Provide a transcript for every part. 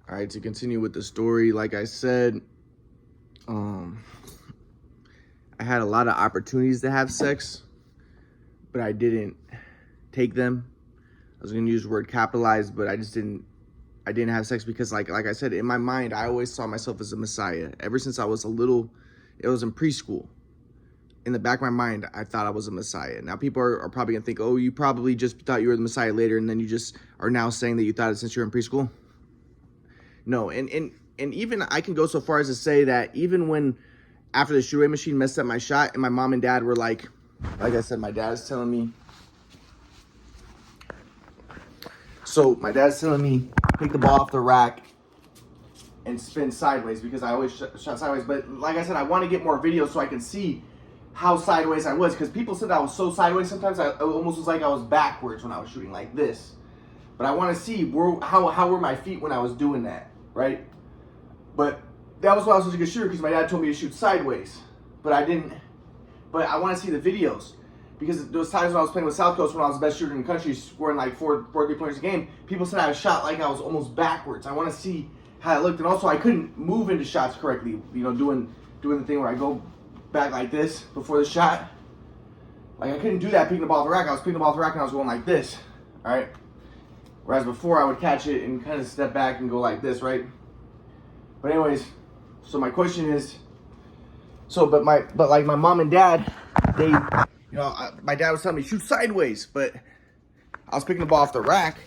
All right, to continue with the story, like I said, I had a lot of opportunities to have sex, but I didn't take them. I was gonna use the word capitalized, but I didn't have sex because like I said, in my mind, I always saw myself as a messiah. Ever since I was it was in preschool. In the back of my mind, I thought I was a messiah. Now people are probably gonna think, oh, you probably just thought you were the messiah later, and then you just are now saying that you thought it since you were in preschool. No, and even I can go so far as to say that even when after the shoe machine messed up my shot, and my mom and dad were like I said, my dad's telling me. So my dad's telling me pick the ball off the rack and spin sideways because I always shot sideways. But like I said, I want to get more videos so I can see how sideways I was, because people said I was so sideways. Sometimes I almost was like I was backwards when I was shooting like this. But I want to see how were my feet when I was doing that, right? But that was why I was such a good shooter, because my dad told me to shoot sideways. But I didn't. But I want to see the videos, because those times when I was playing with South Coast, when I was the best shooter in the country, scoring like four 3-pointers a game, people said I shot like I was almost backwards. I want to see how it looked, and also I couldn't move into shots correctly. You know, doing the thing where I go back like this before the shot. Like I couldn't do that picking the ball off the rack. I was picking the ball off the rack and I was going like this, all right? Whereas before I would catch it and kind of step back and go like this, right? But anyways, so my question is, but like my mom and dad, they, my dad was telling me shoot sideways, but I was picking the ball off the rack,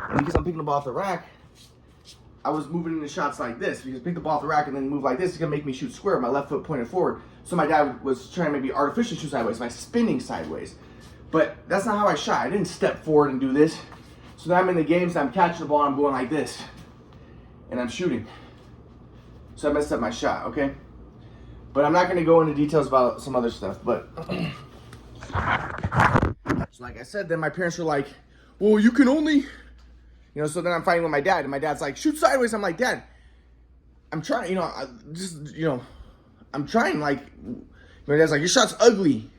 and because I'm picking the ball off the rack, I was moving into shots like this, because pick the ball off the rack and then move like this is gonna make me shoot square, my left foot pointed forward. So my dad was trying to make me artificially shoot sideways by spinning sideways. But that's not how I shot. I didn't step forward and do this. So then I'm in the games, I'm catching the ball and I'm going like this. And I'm shooting. So I messed up my shot, okay? But I'm not gonna go into details about some other stuff, but so like I said, then my parents were like, well, you can only, so then I'm fighting with my dad, and my dad's like, shoot sideways. I'm like, Dad, I'm trying, I'm trying, like, my dad's like, your shot's ugly,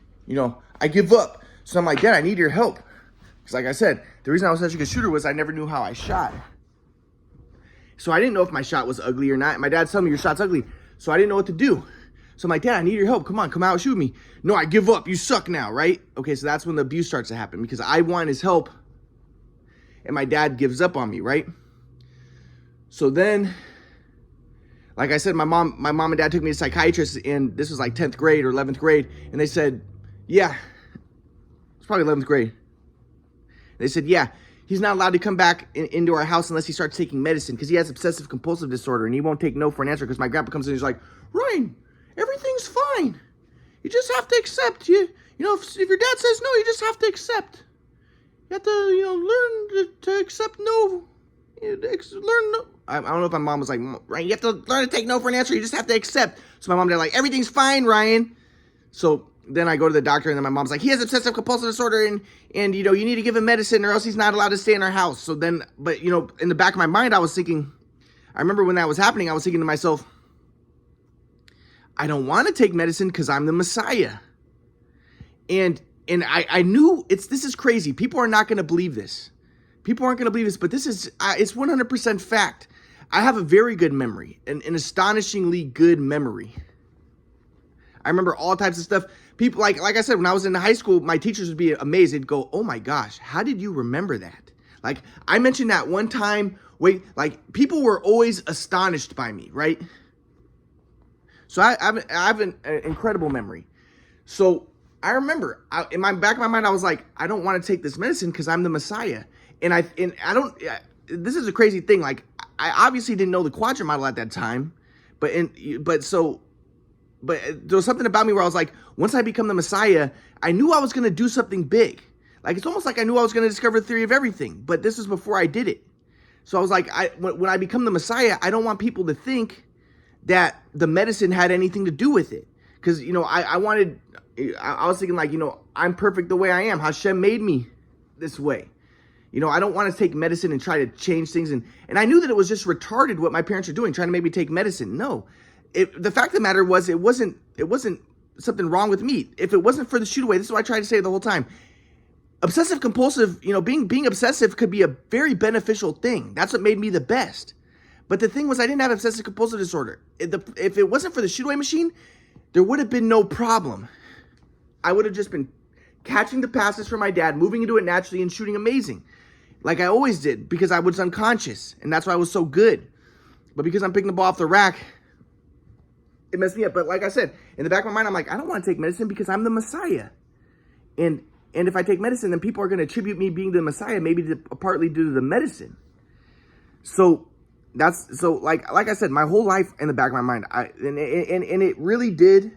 I give up. So I'm like, Dad, I need your help. Because like I said, the reason I was such a good shooter was I never knew how I shot. So I didn't know if my shot was ugly or not. My dad's telling me your shot's ugly. So I didn't know what to do. So I'm like, Dad, I need your help. Come on, come out and shoot me. No, I give up. You suck now, right? Okay, so that's when the abuse starts to happen, because I want his help and my dad gives up on me, right? So then, like I said, my mom and dad took me to psychiatrists, and this was like 10th grade or 11th grade, and they said, yeah, it's probably 11th grade. They said, yeah, he's not allowed to come back into our house unless he starts taking medicine, because he has obsessive compulsive disorder, and he won't take no for an answer, because my grandpa comes in and he's like, Ryan, everything's fine. You just have to accept. If your dad says no, you just have to accept. You have to, learn to accept no. Learn no. I don't know if my mom was like, Ryan, you have to learn to take no for an answer. You just have to accept. So my mom and dad are like, everything's fine, Ryan. So then I go to the doctor, and then my mom's like, he has obsessive compulsive disorder, and you need to give him medicine, or else he's not allowed to stay in our house. So then, but in the back of my mind, I was thinking, I remember when that was happening, I was thinking to myself, I don't want to take medicine because I'm the Messiah. And I knew this is crazy. People are not going to believe this. People aren't going to believe this, but this is, it's 100% fact. I have a very good memory, an astonishingly good memory. I remember all types of stuff. People, like I said, when I was in high school, my teachers would be amazed. They'd go, oh my gosh, how did you remember that? Like, I mentioned that one time, people were always astonished by me, right? So I have an incredible memory. So I remember in my back of my mind, I was like, I don't want to take this medicine because I'm the Messiah. And I don't, this is a crazy thing. Like, I obviously didn't know the quadrant model at that time, but there was something about me where I was like, once I become the Messiah, I knew I was going to do something big. Like, it's almost like I knew I was going to discover the theory of everything, but this was before I did it. So I was like, when I become the Messiah, I don't want people to think that the medicine had anything to do with it. Because, I was thinking like, I'm perfect the way I am. Hashem made me this way. I don't want to take medicine and try to change things. And I knew that it was just retarded what my parents were doing, trying to make me take medicine. No, the fact of the matter was it wasn't something wrong with me. If it wasn't for the shoot away, this is what I tried to say the whole time. Obsessive compulsive, being obsessive could be a very beneficial thing. That's what made me the best. But the thing was, I didn't have obsessive compulsive disorder. If it wasn't for the shoot away machine, there would have been no problem. I would have just been catching the passes from my dad, moving into it naturally, and shooting amazing. Like I always did, because I was unconscious. And that's why I was so good. But because I'm picking the ball off the rack, it messed me up. But like I said, in the back of my mind, I'm like, I don't want to take medicine because I'm the Messiah. And if I take medicine, then people are going to attribute me being the Messiah, maybe partly due to the medicine. So like I said, my whole life in the back of my mind, and it really did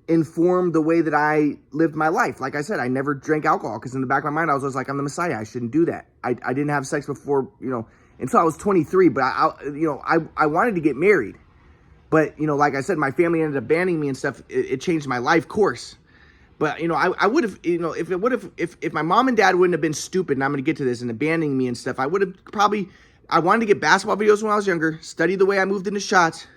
inform the way that I lived my life. Like I said, I never drank alcohol because in the back of my mind, I was like, I'm the Messiah. I shouldn't do that. I didn't have sex before, until I was 23, but I wanted to get married. But, like I said, my family ended up banning me and stuff. It changed my life course. But, I would have, if my mom and dad wouldn't have been stupid, and I'm going to get to this, and abandoning me and stuff, I would have I wanted to get basketball videos when I was younger, study the way I moved into shots.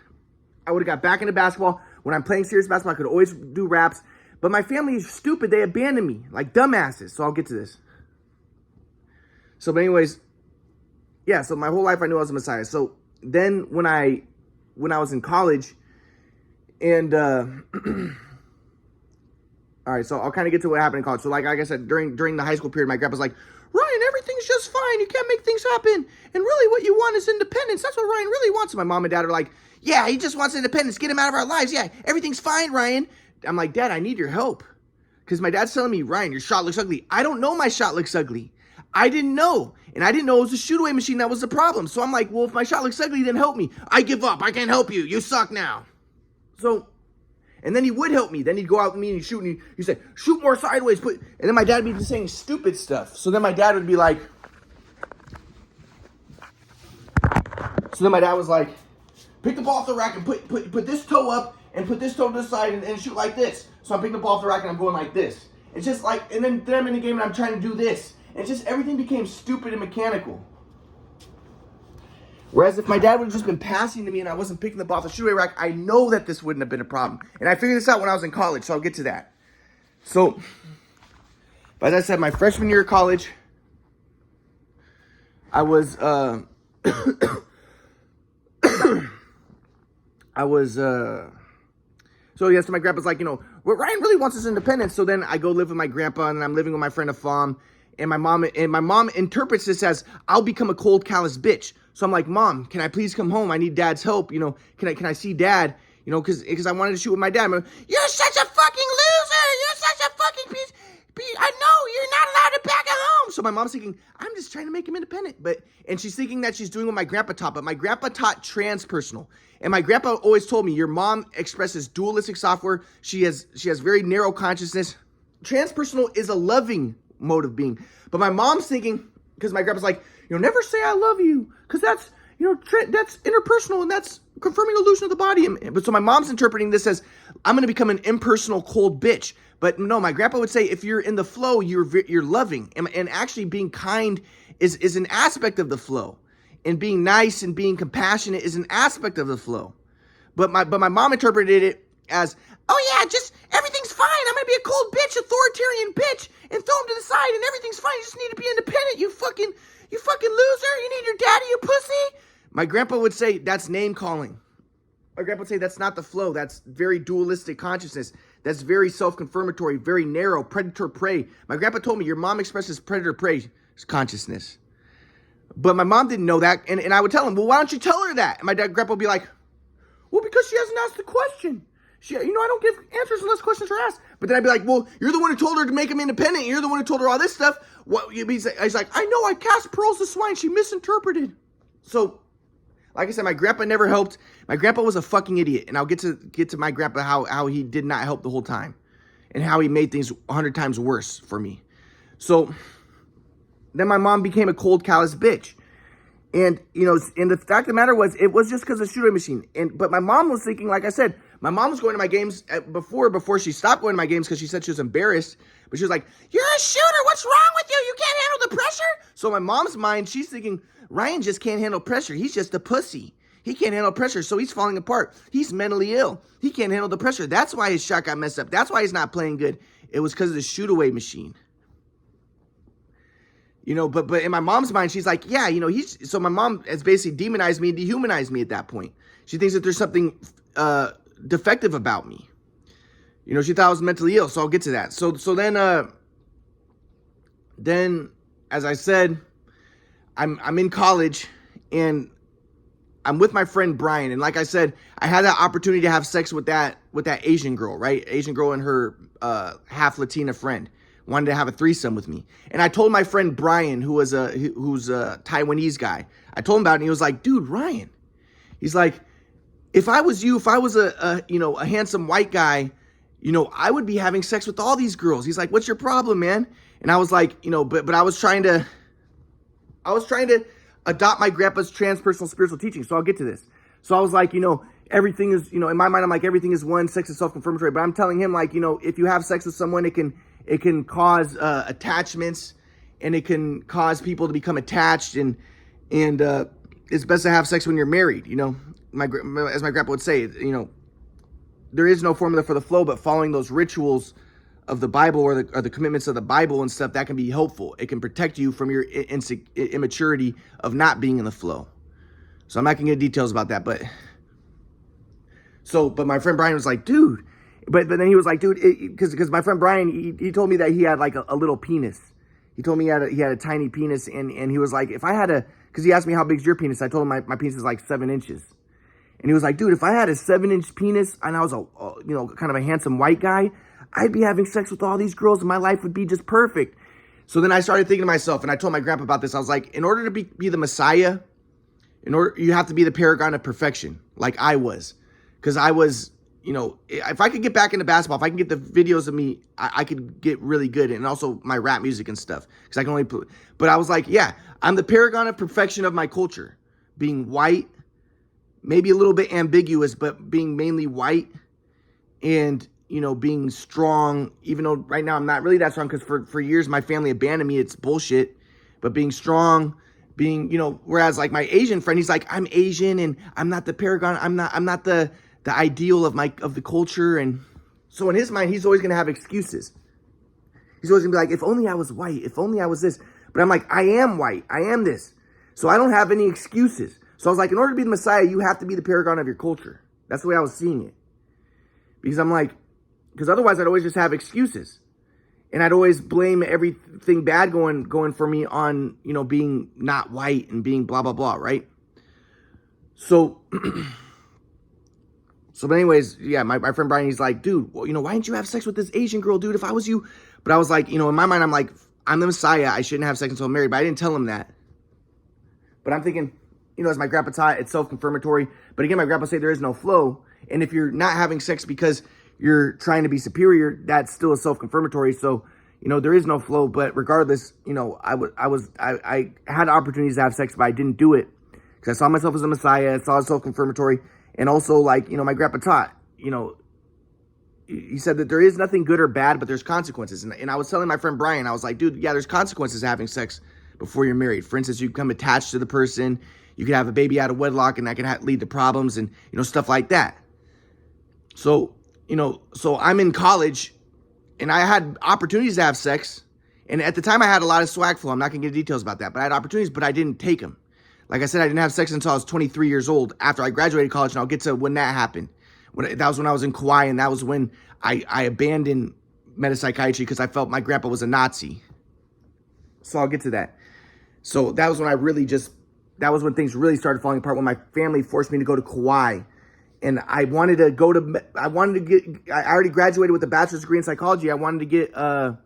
I would have got back into basketball. When I'm playing serious basketball, I could always do raps. But my family is stupid. They abandoned me like dumbasses. So I'll get to this. So, but anyways, yeah, so my whole life I knew I was a Messiah. So then when I was in college, and all right, so I'll kind of get to what happened in college. So like I said, during the high school period, my grandpa's like, Ryan, everything's just fine. You can't make things happen. And really what you want is independence. That's what Ryan really wants. And my mom and dad are like, yeah, he just wants independence. Get him out of our lives. Yeah, everything's fine, Ryan. I'm like, Dad, I need your help. Because my dad's telling me, Ryan, your shot looks ugly. I don't know my shot looks ugly. I didn't know. And I didn't know it was the shoot away machine that was the problem. So I'm like, well, if my shot looks ugly, then help me. I give up. I can't help you. You suck now. So, and then he would help me. Then he'd go out with me and he'd shoot. And he'd say, shoot more sideways. And then my dad would be just saying stupid stuff. So then my dad would be like, pick the ball off the rack and put this toe up and put this toe to the side and shoot like this. So I'm picking the ball off the rack and I'm going like this. It's just like, and then I'm in the game and I'm trying to do this. And it's just, everything became stupid and mechanical. Whereas if my dad would have just been passing to me and I wasn't picking the ball off the shoot away rack, I know that this wouldn't have been a problem. And I figured this out when I was in college, so I'll get to that. So, as I said, my freshman year of college, I was, so my grandpa's like, well, Ryan really wants his independence. So then I go live with my grandpa and I'm living with my friend Afam. And my mom interprets this as, I'll become a cold, callous bitch. So I'm like, Mom, can I please come home? I need Dad's help. Can I see Dad? Because I wanted to shoot with my dad. Like, you're such a fucking loser. You're such a fucking piece. I know you're not allowed to back at home. So my mom's thinking, I'm just trying to make him independent. And she's thinking that she's doing what my grandpa taught. But my grandpa taught transpersonal. And my grandpa always told me, your mom expresses dualistic software. She has very narrow consciousness. Transpersonal is a loving mode of being. But my mom's thinking, because my grandpa's like, never say I love you, because that's, that's interpersonal and that's confirming illusion of the body. But so my mom's interpreting this as, I'm going to become an impersonal cold bitch. But no, my grandpa would say, if you're in the flow, you're loving. And actually being kind is an aspect of the flow. And being nice and being compassionate is an aspect of the flow. But my mom interpreted it as, oh yeah, just everything's fine. I'm going to be a cold bitch, authoritarian bitch, and throw him to the side and everything's fine. You just need to be independent, you fucking loser. You need your daddy, you pussy. My grandpa would say, that's name calling. My grandpa would say, that's not the flow. That's very dualistic consciousness. That's very self-confirmatory, very narrow, predator-prey. My grandpa told me, your mom expresses predator-prey consciousness. But my mom didn't know that. And I would tell him, well, why don't you tell her that? And my grandpa would be like, well, because she hasn't asked the question. I don't give answers unless questions are asked. But then I'd be like, well, you're the one who told her to make him independent. You're the one who told her all this stuff. He's like, I know, I cast pearls to swine. She misinterpreted. So, like I said, my grandpa never helped. My grandpa was a fucking idiot. And I'll get to my grandpa, how he did not help the whole time. And how he made things 100 times worse for me. So, then my mom became a cold, callous bitch. And, and the fact of the matter was, it was just because of the shooting machine. But my mom was thinking, like I said, my mom was going to my games before she stopped going to my games because she said she was embarrassed. But she was like, you're a shooter. What's wrong with you? You can't handle the pressure? So my mom's mind, she's thinking, Ryan just can't handle pressure. He's just a pussy. He can't handle pressure, so he's falling apart. He's mentally ill. He can't handle the pressure. That's why his shot got messed up. That's why he's not playing good. It was because of the shoot away machine. You know, but in my mom's mind, she's like, yeah, you know, so my mom has basically demonized me and dehumanized me at that point. She thinks that there's something defective about me. You know, she thought I was mentally ill, so I'll get to that. So then, as I said, I'm in college, and I'm with my friend Brian. And like I said, I had that opportunity to have sex with that Asian girl, right? Asian girl and her half Latina friend wanted to have a threesome with me. And I told my friend Brian, who's a Taiwanese guy, I told him about it, and he was like, dude, Ryan, he's like, if I was you, if I was a handsome white guy, you know, I would be having sex with all these girls. He's like, what's your problem, man? And I was like, you know, but I was trying to adopt my grandpa's transpersonal spiritual teaching. So I'll get to this. So I was like, you know, everything is, you know, in my mind, I'm like, everything is one, sex is self-confirmatory. But I'm telling him, like, you know, if you have sex with someone, it can cause attachments, and it can cause people to become attached, and it's best to have sex when you're married. You know, as my grandpa would say, you know, there is no formula for the flow, but following those rituals of the Bible or the commitments of the Bible and stuff, that can be helpful. It can protect you from your immaturity of not being in the flow. So I'm not gonna get details about that, but my friend Brian was like, dude, but then he was like, dude, because my friend Brian, he told me that he had like a little penis. He told me he had a tiny penis, and he was like, if I had because he asked me how big's your penis, I told him my penis is like 7 inches. And he was like, dude, if I had a 7-inch penis and I was kind of a handsome white guy, I'd be having sex with all these girls and my life would be just perfect. So then I started thinking to myself, and I told my grandpa about this. I was like, in order to be the Messiah, you have to be the paragon of perfection, like I was. Because I was, you know, if I could get back into basketball, if I can get the videos of me, I could get really good. And also my rap music and stuff. Because I can only put, but I was like, yeah, I'm the paragon of perfection of my culture. Being white, maybe a little bit ambiguous, but being mainly white, and, you know, being strong, even though right now I'm not really that strong, because for years my family abandoned me. It's bullshit. But being strong, being, you know, whereas like my Asian friend, he's like, I'm Asian and I'm not the paragon. I'm not the ideal of the culture. And so in his mind, he's always going to have excuses. He's always gonna be like, if only I was white, if only I was this. But I'm like, I am white. I am this. So I don't have any excuses. So I was like, in order to be the Messiah, you have to be the paragon of your culture. That's the way I was seeing it. Because I'm like, because otherwise I'd always just have excuses. And I'd always blame everything bad going for me on, you know, being not white and being blah, blah, blah, right? So, but anyways, yeah, my friend Brian, he's like, dude, well, you know, why didn't you have sex with this Asian girl, dude, if I was you? But I was like, you know, in my mind, I'm like, I'm the Messiah. I shouldn't have sex until I'm married. But I didn't tell him that. But I'm thinking, you know, as my grandpa taught, it's self-confirmatory. But again, my grandpa said there is no flow. And if you're not having sex because you're trying to be superior, that's still a self-confirmatory. So, you know, there is no flow. But regardless, you know, I had opportunities to have sex, but I didn't do it because I saw myself as a Messiah. I saw it self-confirmatory. And also, like, you know, my grandpa taught, you know, he said that there is nothing good or bad, but there's consequences. And I was telling my friend Brian, I was like, dude, yeah, there's consequences to having sex before you're married. For instance, you become attached to the person. You could have a baby out of wedlock, and that can lead to problems and, you know, stuff like that. So, you know, so I'm in college, and I had opportunities to have sex. And at the time, I had a lot of swag flow. I'm not going to get details about that. But I had opportunities, but I didn't take them. Like I said, I didn't have sex until I was 23 years old after I graduated college, and I'll get to when that happened. That was when I was in Kauai, and that was when I abandoned metapsychiatry because I felt my grandpa was a Nazi. So I'll get to that. So that was when that was when things really started falling apart, when my family forced me to go to Kauai. And I wanted to I already graduated with a bachelor's degree in psychology. I wanted to get a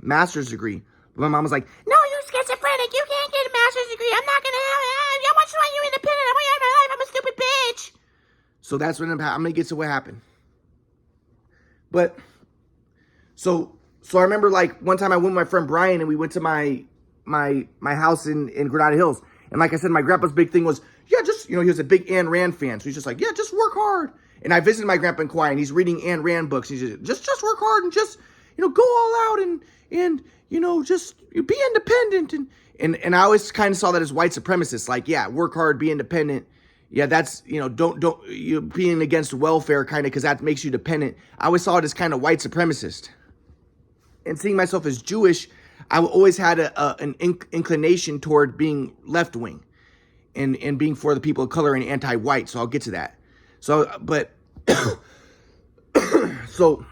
master's degree. But my mom was like, no, you're schizophrenic. You can't get a master's degree. I'm not going to have it. I want you independent. I want you out of my life. I'm a stupid bitch. So that's when I'm going to get to what happened. But, so I remember, like, one time I went with my friend Brian, and we went to my house in Granada Hills. And like I said, my grandpa's big thing was, yeah, just, you know, he was a big Ayn Rand fan. So he's just like, yeah, just work hard. And I visited my grandpa in Kauai, and he's reading Ayn Rand books. He's just work hard and just, you know, go all out and you know, just be independent. And I always kind of saw that as white supremacists. Like, yeah, work hard, be independent. Yeah, that's, you know, don't you being against welfare kind of, because that makes you dependent. I always saw it as kind of white supremacist. And seeing myself as Jewish, I always had an inclination toward being left wing and being for the people of color and anti-white. So I'll get to that. So, but, so,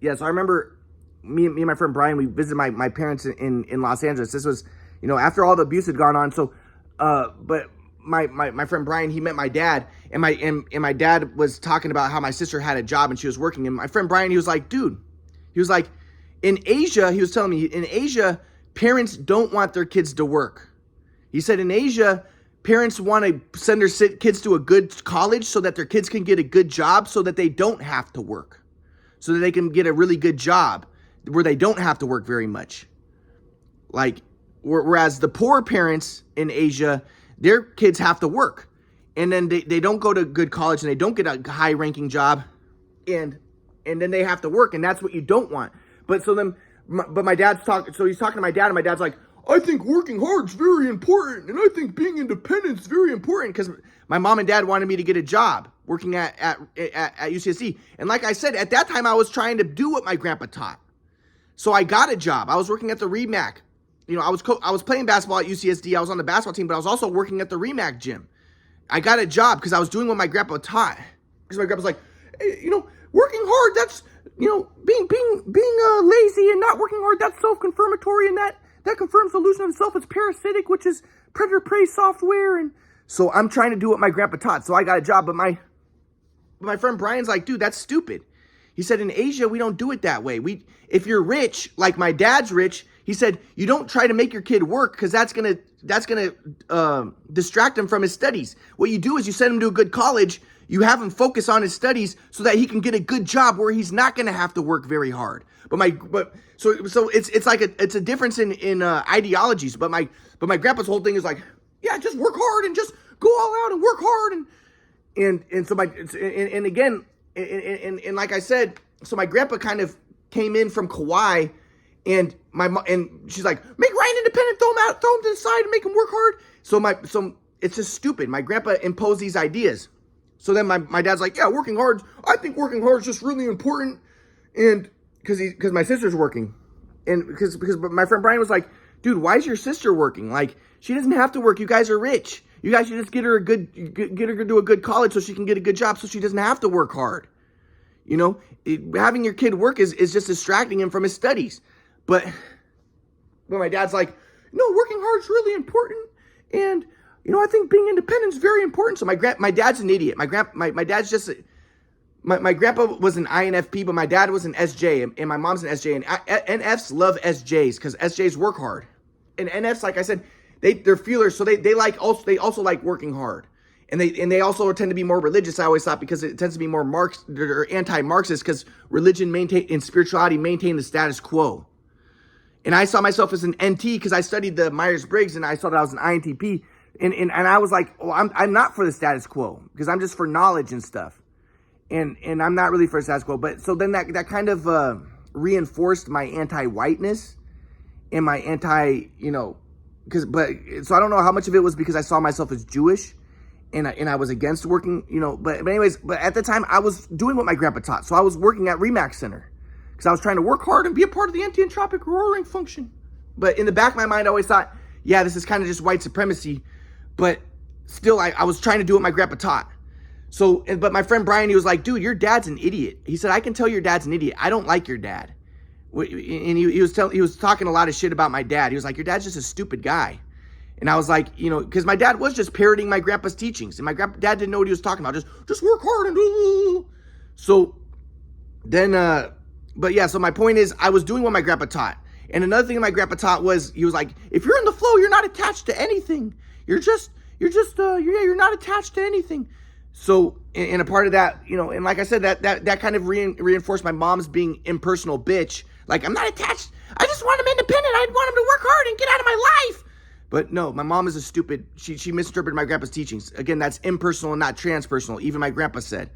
yeah, so I remember me and my friend Brian, we visited my parents in Los Angeles. This was, after all the abuse had gone on. So, but my friend Brian, he met my dad, and my dad was talking about how my sister had a job and she was working. And my friend Brian, he was like, dude, he was like, in Asia, he was telling me, in Asia, parents don't want their kids to work. He said in Asia, parents want to send their kids to a good college so that their kids can get a good job so that they don't have to work. So that they can get a really good job where they don't have to work very much. Like, whereas the poor parents in Asia, their kids have to work. And then they don't go to good college and they don't get a high ranking job. And then they have to work. And that's what you don't want. But so then, but my dad's talking, so he's talking to my dad, and my dad's like, I think working hard is very important. And I think being independent is very important. Because my mom and dad wanted me to get a job working at UCSD. And like I said, at that time, I was trying to do what my grandpa taught. So I got a job. I was working at the REMAC. I was playing basketball at UCSD. I was on the basketball team, but I was also working at the REMAC gym. I got a job because I was doing what my grandpa taught. Because my grandpa's like, hey, working hard, that's, being lazy and not working hard, that's self-confirmatory, and that confirms the illusion of self. It's parasitic, which is predator-prey software. And so I'm trying to do what my grandpa taught. So I got a job, but my friend Brian's like, dude, that's stupid. He said, in Asia, we don't do it that way. If you're rich, like my dad's rich, he said, you don't try to make your kid work because that's gonna distract him from his studies. What you do is you send him to a good college, you have him focus on his studies so that he can get a good job where he's not gonna have to work very hard. So it's like it's a difference in ideologies. But my grandpa's whole thing is like, yeah, just work hard and just go all out and work hard and again, like I said, so my grandpa kind of came in from Kauai, and she's like, make Ryan independent, throw him to the side and make him work hard. So it's just stupid. My grandpa imposed these ideas. So then my dad's like, yeah, working hard. I think working hard is just really important. And because my sister's working, and because my friend Brian was like, dude, why is your sister working? Like, she doesn't have to work. You guys are rich. You guys should just get her to a good college so she can get a good job so she doesn't have to work hard. Having your kid work is just distracting him from his studies. But my dad's like, no, working hard is really important. And, I think being independent is very important. So my dad's an idiot. My dad's just, my grandpa was an INFP, but my dad was an SJ, and my mom's an SJ. And NFs love SJs because SJs work hard. And NFs, like I said, they're feelers, so they also like working hard. And they also tend to be more religious, I always thought, because it tends to be more anti-Marxist, because religion and spirituality maintain the status quo. And I saw myself as an NT because I studied the Myers-Briggs, and I saw that I was an INTP. And I was like, oh, I'm not for the status quo, because I'm just for knowledge and stuff. And I'm not really for the status quo. But so then that kind of reinforced my anti-whiteness and my so I don't know how much of it was because I saw myself as Jewish and I was against working, but anyways, but at the time I was doing what my grandpa taught. So I was working at REMAX Center because I was trying to work hard and be a part of the anti-entropic roaring function. But in the back of my mind, I always thought, yeah, this is kind of just white supremacy. But still, I was trying to do what my grandpa taught. So, but my friend Brian, he was like, dude, your dad's an idiot. He said, I can tell your dad's an idiot. I don't like your dad. And he was talking a lot of shit about my dad. He was like, your dad's just a stupid guy. And I was like, because my dad was just parroting my grandpa's teachings. And my dad didn't know what he was talking about. Just work hard and do. So then, but yeah, so my point is I was doing what my grandpa taught. And another thing my grandpa taught was, he was like, if you're in the flow, you're not attached to anything. You're not attached to anything. So, and a part of that, and like I said, that kind of reinforced my mom's being impersonal bitch. Like, I'm not attached. I just want him independent. I want him to work hard and get out of my life. But no, my mom is a stupid, she misinterpreted my grandpa's teachings. Again, that's impersonal and not transpersonal. Even my grandpa said.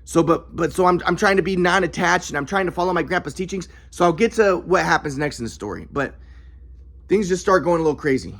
So, so I'm trying to be non-attached and I'm trying to follow my grandpa's teachings. So I'll get to what happens next in the story. But things just start going a little crazy.